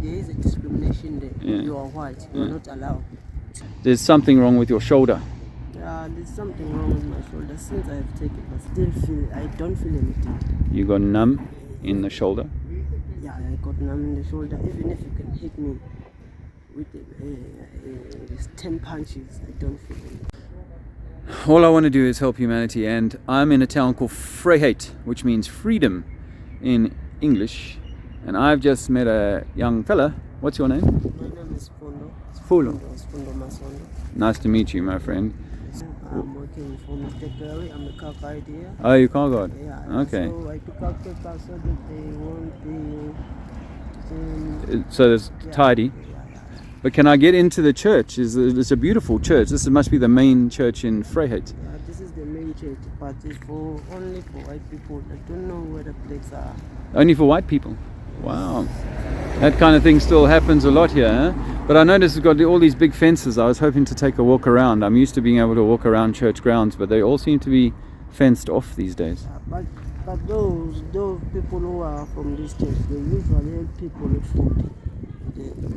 there is a discrimination there. Yeah. You are white, you are not allowed. There's something wrong with your shoulder. There's something wrong with my shoulder. Since I have taken, I don't feel anything. You got numb in the shoulder. Yeah, I got numb in the shoulder. Even if you can hit me with 10 punches, I don't feel anything. All I want to do is help humanity, and I'm in a town called Vryheid, which means freedom in English. And I've just met a young fella. What's your name? My name is Fundo. Fulo. Fundo Masondo. Nice to meet you, my friend. I'm working for Mr. Gary. I'm a car guide here. Oh, you car guard? Yeah. Okay. So I took out papers so that they won't be... So it's tidy. But can I get into the church? It's a beautiful church. This must be the main church in Vryheid. Yeah, this is the main church, but it's only for white people. I don't know where the places are. Only for white people? Wow. That kind of thing still happens a lot here, huh? But I noticed it's got all these big fences. I was hoping to take a walk around. I'm used to being able to walk around church grounds, but they all seem to be fenced off these days. But those people who are from this church, they usually help people with food.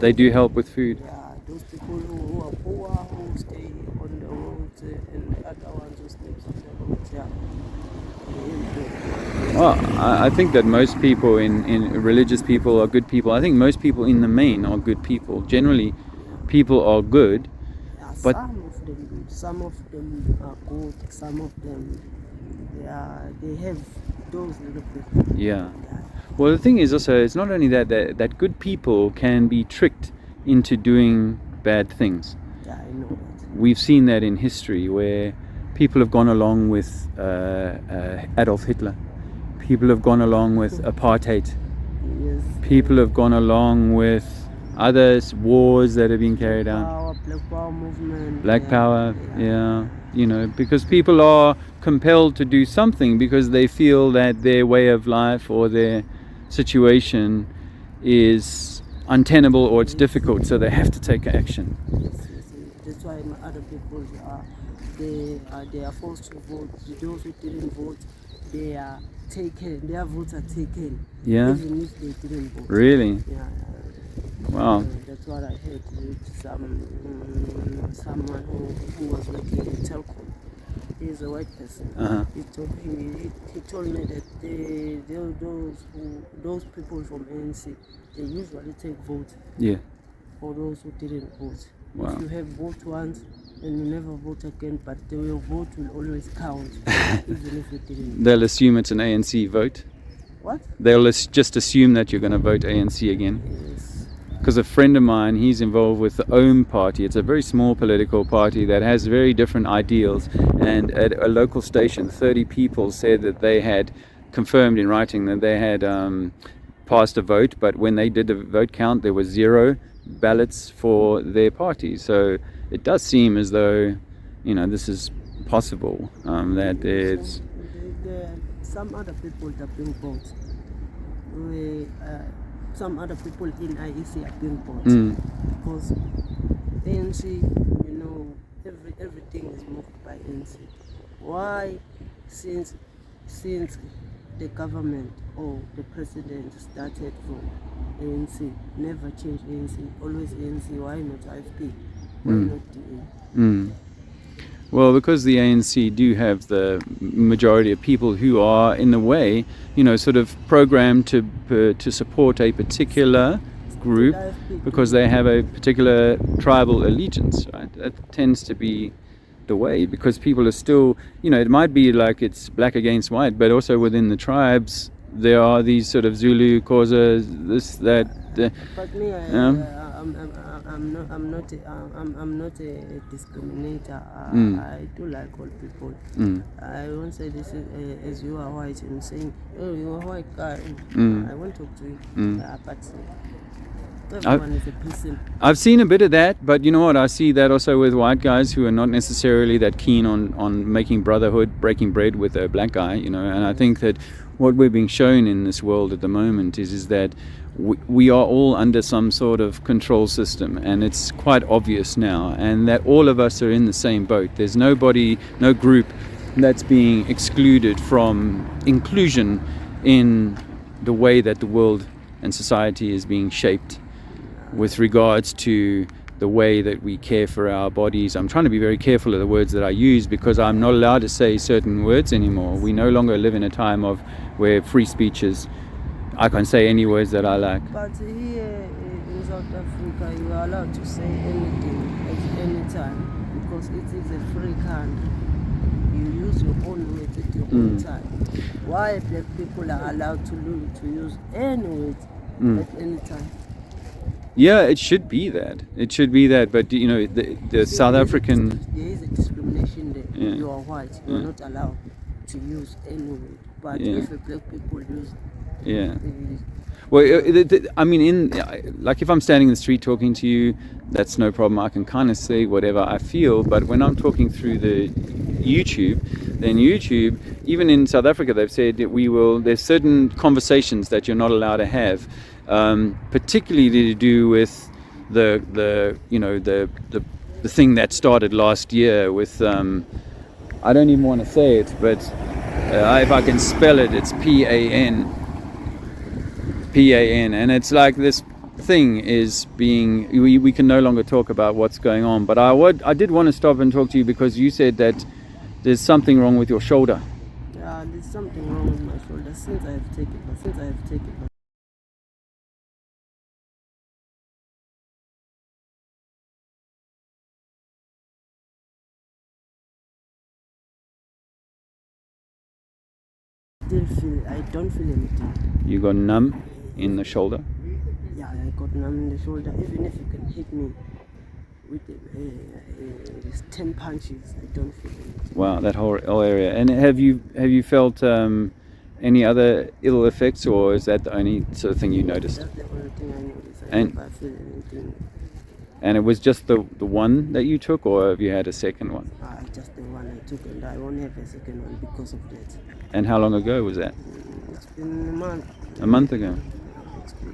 They do help with food. Yeah, those people who are poor, who stay on the roads, and the other ones who sleep on the roads, yeah. Well, I think that most people in religious people are good people. I think most people in the main are good people. Generally, people are good. Yeah, but some of them good, some of them are good, some of them they have those little people. Yeah. Well, the thing is also, it's not only that good people can be tricked into doing bad things. Yeah, I know that. We've seen that in history where people have gone along with Adolf Hitler. People have gone along with apartheid. Yes. People have gone along with other wars that have been carried out. Black Power movement. Black Power, yeah. You know, because people are compelled to do something because they feel that their way of life or their situation is untenable or it's difficult, so they have to take action. Yes. That's why other people they are forced to vote. Those who didn't vote, they are taken. Their votes are taken. Yeah. Even if they didn't vote. Really? Yeah. Wow. That's what I heard with someone who was working in Telco. He's a white person. Uh-huh. He told me that those people from ANC, they usually take votes Yeah. for those who didn't vote. Wow. If you have vote once and you never vote again, but your vote will always count, even if you didn't. They'll assume it's an ANC vote. What? They'll just assume that you're going to vote ANC again. Yes. Because a friend of mine, he's involved with the OM party. It's a very small political party that has very different ideals. And at a local station, 30 people said that they had confirmed in writing that they had passed a vote. But when they did the vote count, there was 0 ballots for their party. So it does seem as though, you know, this is possible. That there's some other people that bring votes. Some other people in IEC are being bought because ANC, you know, everything is moved by ANC. Why, since the government or the president started from ANC, never changed ANC, always ANC? Why not IFP? Why not DA? Well, because the ANC do have the majority of people who are, in a way, you know, sort of programmed to support a particular group because they have a particular tribal allegiance, right? That tends to be the way because people are still, you know, it might be like it's black against white, but also within the tribes there are these sort of Zulu, Xhosa, this, that. But me, I'm not a discriminator. I do like all people. I won't say this as you are white and saying, oh, you're a white guy. I won't talk to you. But everyone is a person. I've seen a bit of that, but you know what? I see that also with white guys who are not necessarily that keen on making brotherhood, breaking bread with a black guy, you know. And I think that what we're being shown in this world at the moment is that we are all under some sort of control system, and it's quite obvious now, and that all of us are in the same boat. There's no group that's being excluded from inclusion in the way that the world and society is being shaped. with regards to the way that we care for our bodies. I'm trying to be very careful of the words that I use because I'm not allowed to say certain words anymore. We no longer live in a time of where free speech is, I can say any words that I like. But here in South Africa, you are allowed to say anything at any time because it is a free country. You use your own words at your own time. Why black people are allowed to use any words at any time? Yeah, it should be that. It should be that. But you know, the South African. There is a discrimination there. Yeah. You are white. You are not allowed to use any word. But if a black people use. Yeah. Well, I mean, like if I'm standing in the street talking to you, that's no problem. I can kind of say whatever I feel. But when I'm talking through the YouTube, then YouTube, even in South Africa, they've said that there's certain conversations that you're not allowed to have, particularly to do with the thing that started last year with I don't even want to say it, but if I can spell it, it's PAN, and it's like this thing is being we can no longer talk about what's going on. But I did want to stop and talk to you because you said that there's something wrong with your shoulder. Yeah, there's something wrong with my shoulder since I have taken it. I don't feel anything. You got numb in the shoulder? Yeah, I got numb in the shoulder. Even if you can hit me with 10 punches, I don't feel anything. Wow, that whole area. And have you felt any other ill effects, or is that the only sort of thing you noticed? That's the only thing I noticed. I never feel anything. And it was just the one that you took, or have you had a second one? Just the one I took, and I won't have a second one because of that. And how long ago was that? It's been a month. A month ago?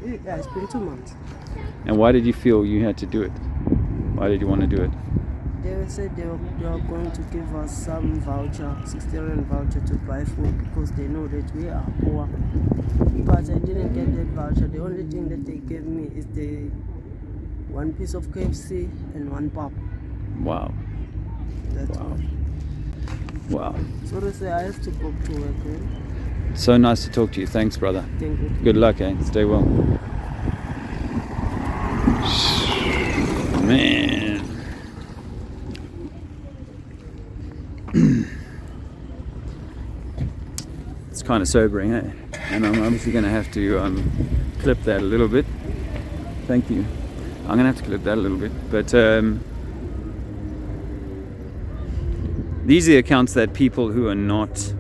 It's been 2 months. And why did you feel you had to do it? Why did you want to do it? They said they were going to give us some voucher, 60 rand voucher to buy food because they know that we are poor. But I didn't get that voucher. The only thing that they gave me is the 1 piece of KFC and 1 pop. Wow. That's all. Wow. So they say I have to go to work. So nice to talk to you. Thanks, brother. Thank you. Good luck, eh? Stay well. Man. It's kind of sobering, eh? And I'm obviously going to have to clip that a little bit. Thank you. I'm going to have to clip that a little bit. But these are the accounts that people who are not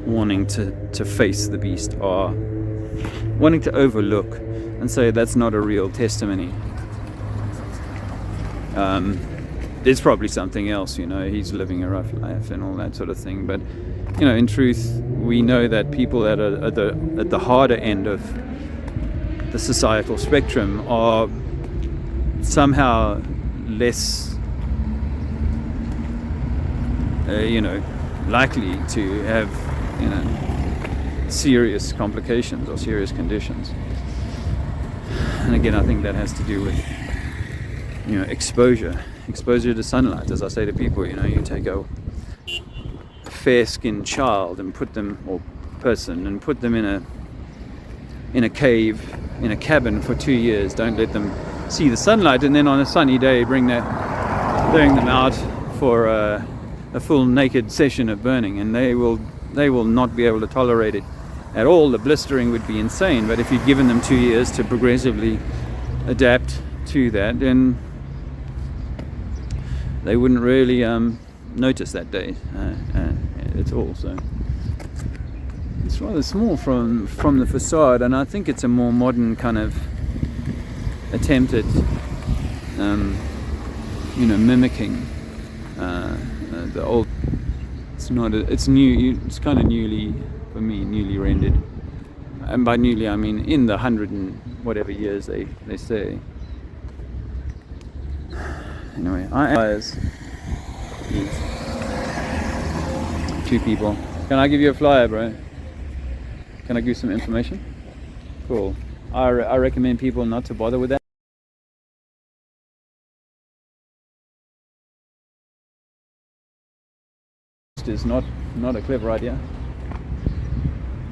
wanting to face the beast are wanting to overlook and say that's not a real testimony. There's probably something else, you know, he's living a rough life and all that sort of thing. But, you know, in truth, we know that people that are at the harder end of the societal spectrum are somehow less, likely to have, serious complications or serious conditions. And again, I think that has to do with, exposure to sunlight. As I say to people, you take a fair-skinned child and put them, or person, and put them in a cave, in a cabin for 2 years. Don't let them see the sunlight, and then on a sunny day bring them out for a full naked session of burning, and they will not be able to tolerate it at all. The blistering would be insane. But if you'd given them 2 years to progressively adapt to that, then they wouldn't really notice that day at all. So it's rather small from the facade, and I think it's a more modern kind of attempt at mimicking the old. It's new. It's kind of newly rendered, and by newly I mean in the 100 and whatever years they say. Anyway, two people. Can I give you a flyer, bro? Can I give you some information? Cool. I recommend people not to bother with that. is not a clever idea.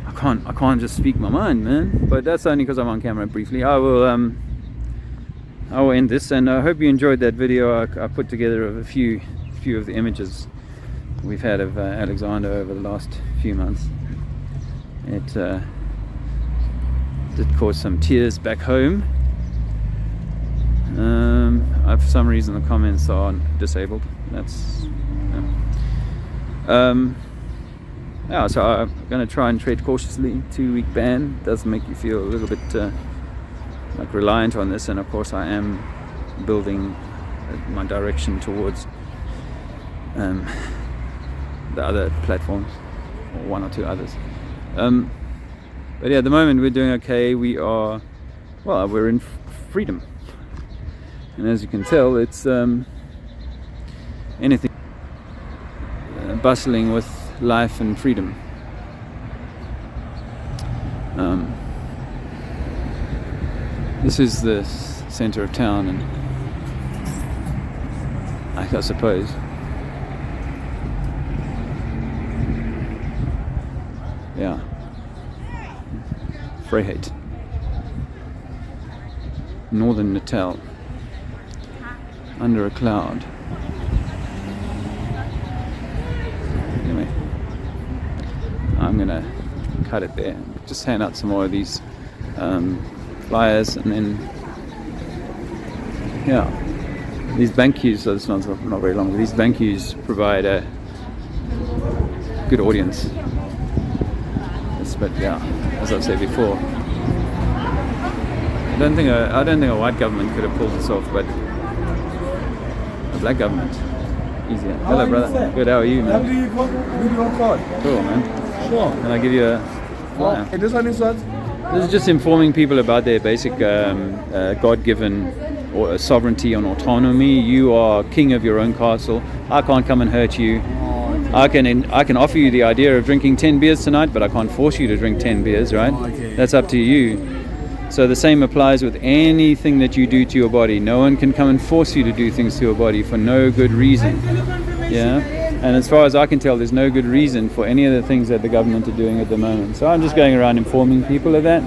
I can't just speak my mind, man. But that's only because I'm on camera briefly. I will end this, and I hope you enjoyed that video. I put together of a few of the images we've had of Alexander over the last few months. It did cause some tears back home. For some reason the comments are disabled. That's yeah, so I'm going to try and tread cautiously. 2-week ban does make you feel a little bit like reliant on this, and of course I am building my direction towards the other platforms, or 1 or 2 others. But yeah, at the moment we're doing okay. We're in freedom, and as you can tell, it's anything bustling with life and freedom. This is the center of town, and I suppose yeah, Vryheid, Northern Natal, under a cloud. Anyway, I'm gonna cut it there. Just hand out some more of these flyers, and then yeah, these bank queues. So this one's not very long, but these bank queues provide a good audience. But yeah, as I've said before, I don't think a white government could have pulled this off, but a black government, easier. Hello, brother. Good. How are you, man? Video call. Cool, man. Sure. Can I give you a flyer? Okay, this one is what? This is just informing people about their basic God-given sovereignty and autonomy. You are king of your own castle. I can't come and hurt you. I can offer you the idea of drinking 10 beers tonight, but I can't force you to drink 10 beers, right? Okay. That's up to you. So the same applies with anything that you do to your body. No one can come and force you to do things to your body for no good reason. Yeah? And as far as I can tell, there's no good reason for any of the things that the government are doing at the moment. So I'm just going around informing people of that.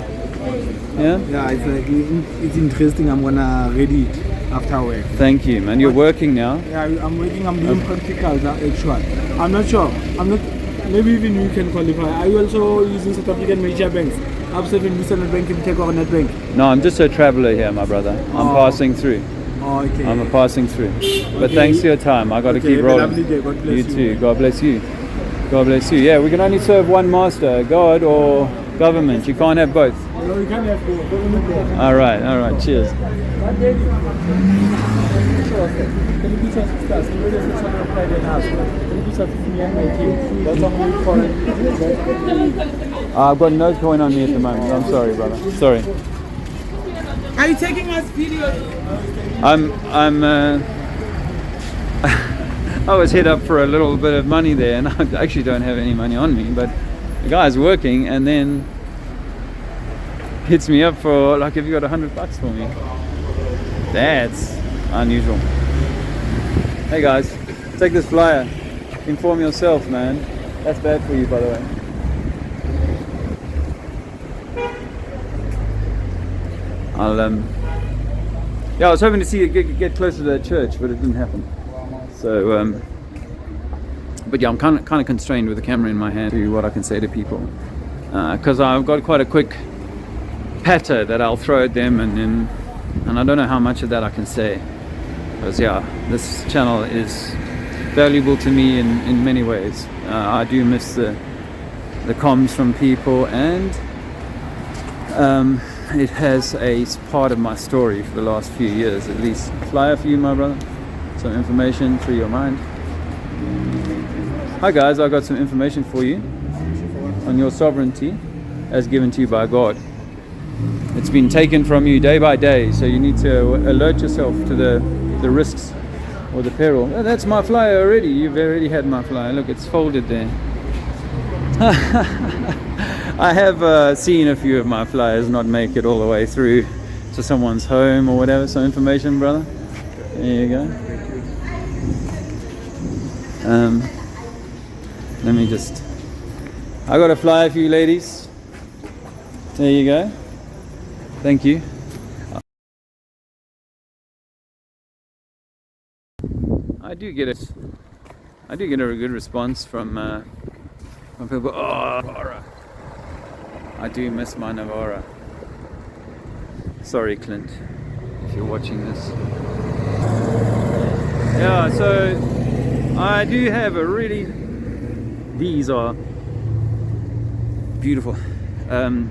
Yeah? Yeah, it's interesting. I'm gonna read it after work. Thank you, man. You're working now? Yeah, I'm working. I'm doing practical now, actually. I'm not sure. Maybe even you can qualify. Are you also using South African major banks? Upset in Standard Bank and take over Net Bank? No, I'm just a traveler here, my brother. I'm passing through. Oh, okay. I'm passing through. But thanks for your time. I got to keep rolling. Have a lovely day. God bless you. You too. God bless you. God bless you. Yeah, we can only serve one master, God or government. You can't have both. No, you can't have both. All right. Cheers. I've got no coin on me at the moment. I'm sorry, brother. Sorry. Are you taking us video? I was hit up for a little bit of money there, and I actually don't have any money on me, but the guy's working and then hits me up for, like, have you got $100 for me? That's unusual. Hey guys, take this flyer. Inform yourself, man. That's bad for you, by the way. I was hoping to see you get closer to that church, but it didn't happen. So, but yeah, I'm kind of constrained with the camera in my hand to what I can say to people, because I've got quite a quick patter that I'll throw at them, and I don't know how much of that I can say, because yeah, this channel is valuable to me in many ways. I do miss the comms from people, and it has a part of my story for the last few years at least. Flyer for you, my brother. Some information for your mind. Hi guys, I got some information for you on your sovereignty as given to you by God. It's been taken from you day by day, so you need to alert yourself to the risks or the peril. Oh, that's my flyer already. You've already had my flyer. Look, it's folded there. I have seen a few of my flyers not make it all the way through to someone's home or whatever. Some information, brother. There you go. Let me just... I got a flyer for you ladies. There you go. Thank you. I do get a good response from people. Oh, Navara. I do miss my Navara. Sorry, Clint, if you're watching this. Yeah, so I do have a really... These are beautiful. I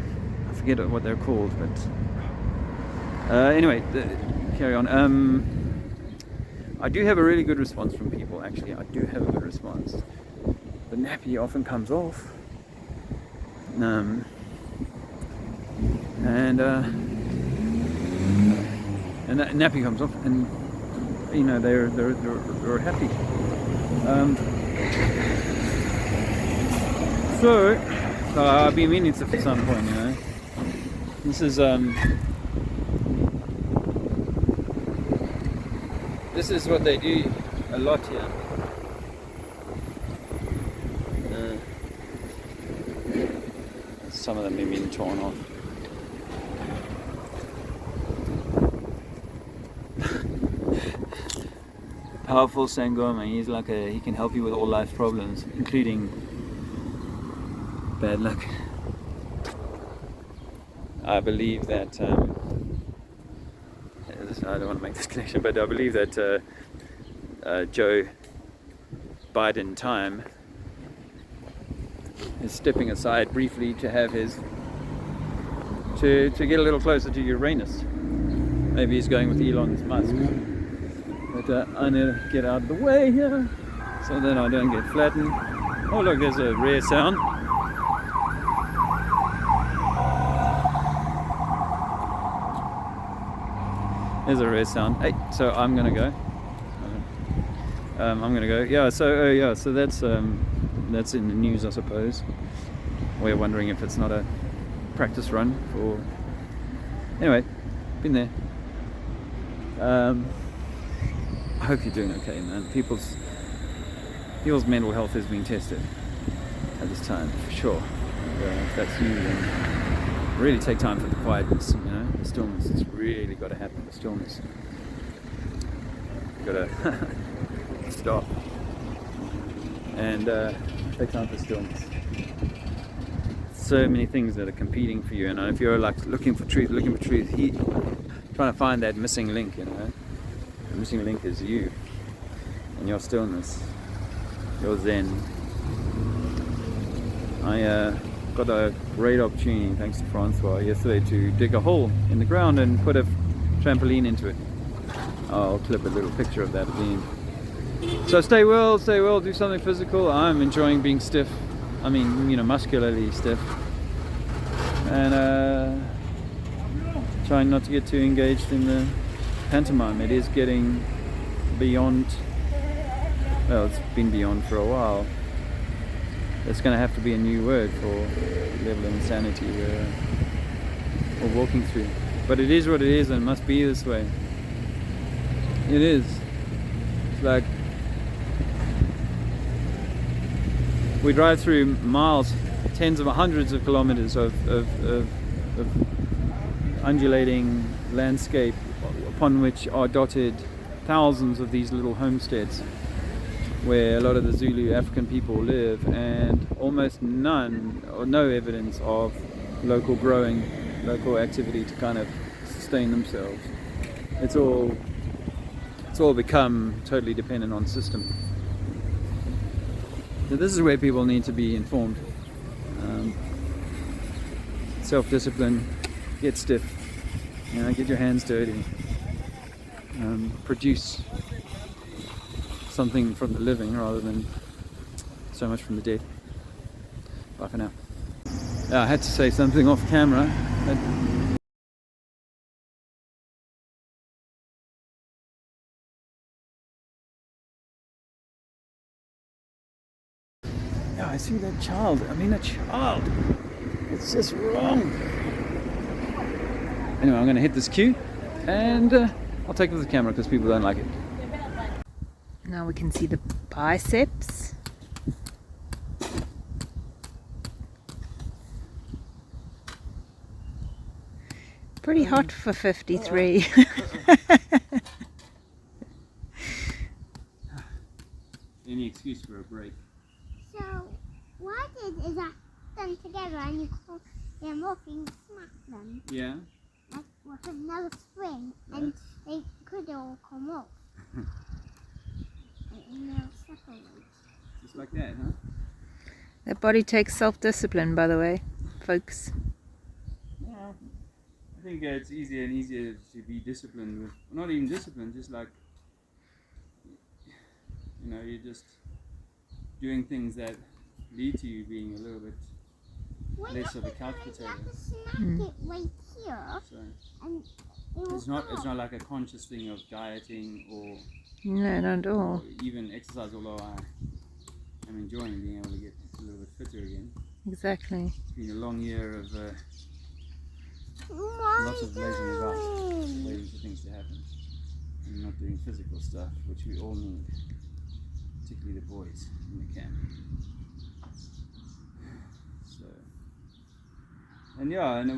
forget what they're called, but anyway, carry on. I do have a really good response from people. Actually, I do have a good response. The nappy often comes off, and that nappy comes off, and you know they're happy. So I've been meaning to at some point, you know. This is what they do a lot here. Some of them have been torn off. Powerful Sangoma. He's like he can help you with all life problems, including bad luck. I believe that I don't want to make this connection, but I believe that Joe Biden time is stepping aside briefly to have his to get a little closer to Uranus. Maybe he's going with Elon Musk. But I need to get out of the way here so that I don't get flattened. Oh look, there's a rare sound. There's a rare sound. Hey, so I'm gonna go. I'm gonna go. Yeah. So so that's in the news, I suppose. We're wondering if it's not a practice run for. Anyway, been there. I hope you're doing okay, man. People's mental health is being tested at this time, for sure. And, if that's you, then really take time for the quietness, you know, the stillness. It's really got to happen, the stillness. You've got to stop and take time for stillness. So many things that are competing for you, and if you're like looking for truth, trying to find that missing link, you know. The missing link is you and your stillness, your zen. I got a great opportunity, thanks to Francois, yesterday to dig a hole in the ground and put a trampoline into it. I'll clip a little picture of that at the end. So stay well, do something physical. I'm enjoying being stiff. I mean, you know, muscularly stiff. And trying not to get too engaged in the pantomime. It is getting beyond, well, it's been beyond for a while. It's going to have to be a new word for the level of insanity we're walking through. But it is what it is, and it must be this way. It is. It's like we drive through miles, tens of hundreds of kilometers of undulating landscape upon which are dotted thousands of these little homesteads where a lot of the Zulu African people live, and almost none or no evidence of local growing, local activity to kind of sustain themselves. It's all become totally dependent on system. So this is where people need to be informed. Self-discipline, get stiff, you know, get your hands dirty, produce something from the living rather than so much from the dead. Bye for now. I had to say something off camera. Yeah, I see that child. I mean, a child. It's just wrong. Anyway, I'm going to hit this cue and I'll take it with the camera because people don't like it. Now we can see the biceps. pretty hot for 53. Any excuse for a break. So, what is that done together and you call them off and smack them? Yeah. Like with another spring, and they could all come off. And they'll separate. Just like that, huh? That body takes self-discipline, by the way, folks. Yeah. I think it's easier and easier to be disciplined with, well, not even disciplined, just like, you know, you're just doing things that lead to you being a little bit less of a couch potato. You have to smack it right here, So and it will it's not like a conscious thing of dieting or No, not at all. or even exercise, although I am enjoying being able to get a little bit fitter again. Exactly. It's been a long year of lots of lazing about, waiting for things to happen, and not doing physical stuff, which we all need, particularly the boys in the camp. So, and yeah, and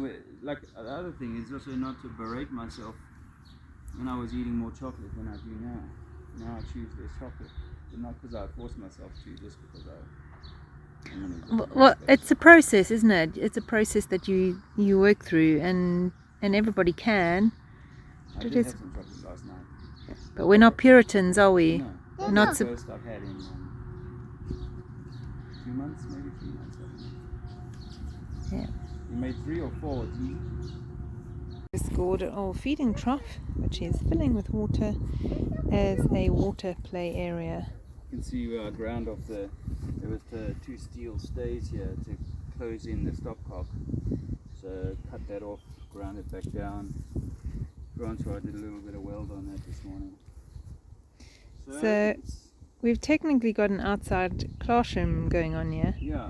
like the other thing is also not to berate myself when I was eating more chocolate than I do now. Now I choose less chocolate, but not because I force myself to, just because Well, it's a process, isn't it? It's a process that you work through, and everybody can. I did have some chocolate last night. But we're not Puritans, are we? No, We're that's not the sup- first I've had in 2 months, maybe 3 months. I don't know. Yeah. You made 3 or 4. Just scored an old feeding trough, which is filling with water as a water play area. You can see where I ground off there was the 2 steel stays here to close in the stopcock. So cut that off, ground it back down. Granted, I did a little bit of weld on that this morning. So we've technically got an outside classroom going on here. Yeah,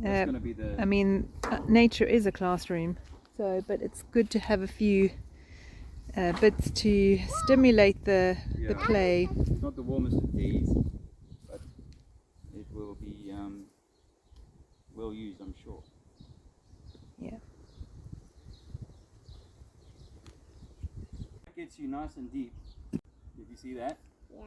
that's going to be the... I mean, nature is a classroom, so but it's good to have a few bits to stimulate the play. It's not the warmest of days, but it will be well used, I'm sure. Yeah. It gets you nice and deep. Did you see that? Yeah.